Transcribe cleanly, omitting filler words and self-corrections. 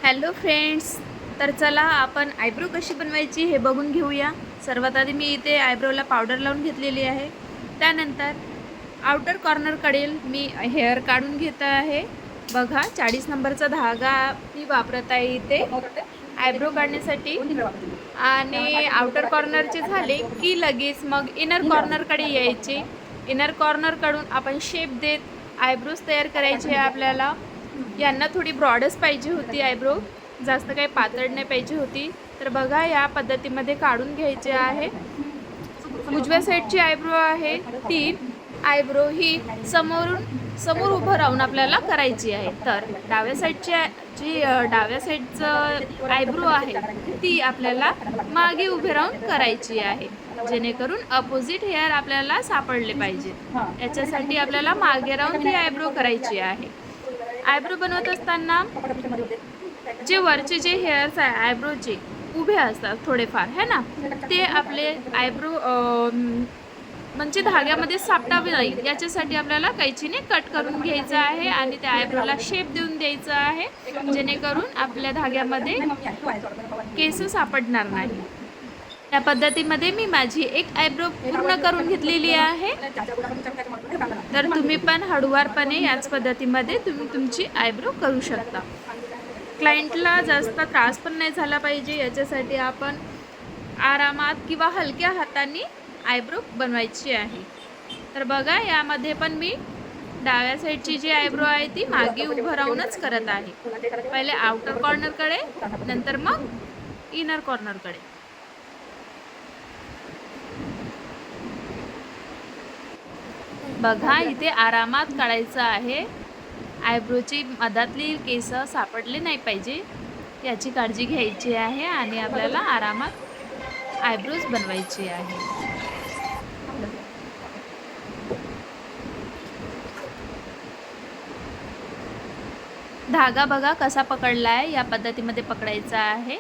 Hello friends, तर चला आपण आयब्रो कशी बनवायची हे बघून घेऊया। सर्वात आधी मी इथे आयब्रोला पावडर लावून घेतलेली आहे। त्यानंतर आउटर कॉर्नरकडील मी हेअर काढून घेत आहे। बघा 40 नंबरचा धागा मी वापरत आहे इथे आयब्रो काढण्यासाठी। आणि आउटर कॉर्नरचे झाले की लगेच मग इनर कॉर्नरकडे यायचे। इनर कॉर्नरकडून आपण शेप देत आयब्रोज तयार करायचे आहे आपल्याला। यांना थोडी ब्रॉडच पाहिजे होती आयब्रो, जास्त काही पातळ नाही पाहिजे होती। तर बघा या पद्धतीमध्ये काढून घ्यायचे आहे। उजव्या साईडची आयब्रो आहे ती आयब्रो ही समोर उभं राहून आपल्याला करायची आहे। तर डाव्या साईडची डाव्या साईडचं आयब्रो आहे ती आपल्याला मागे उभे राहून करायची आहे, जेणेकरून अपोजिट हेअर आपल्याला सापडले पाहिजेत। याच्यासाठी आपल्याला मागे राहून ती आयब्रो करायची आहे। आयब्रो बनवत असताना जे वरचे जे हेअर्स आहे आयब्रोचे उभे असतात थोडेफार है ना, ते आपले आयब्रो म्हणजे धाग्यामध्ये सापटावे नाही याच्यासाठी आपल्याला कैचीने कट करून घ्यायचं आहे आणि त्या आयब्रोला शेप देऊन द्यायचा आहे, जेणेकरून आपल्या धाग्यामध्ये केस सापडणार नाही। त्या पद्धतीमध्ये मी माझी एक आयब्रो पूर्ण करून घेतलेली आहे। तर तुम्ही पण हळूवारपणे याच पद्धतीमध्ये तुम्ही तुमची आयब्रो करू शकता। क्लायंटला जास्त त्रास पण नाही झाला पाहिजे याच्यासाठी आपण आरामात किंवा हलक्या हाताने आयब्रो बनवायची आहे। तर बघा यामध्ये पण मी डाव्या साईडची जी आयब्रो आहे ती मागे उभं राहूनच करत आहे। पहिले आउटर कॉर्नरकडे, नंतर मग इनर कॉर्नरकडे। बघा इथे आरामात काढायचं आहे। आयब्रोची मधातली केस सापडले नाही पाहिजे याची काळजी घ्यायची आहे आणि आपल्याला आरामात आयब्रोज बनवायची आहे। धागा बघा कसा पकडला आहे, या पद्धतीमध्ये पकडायचा आहे।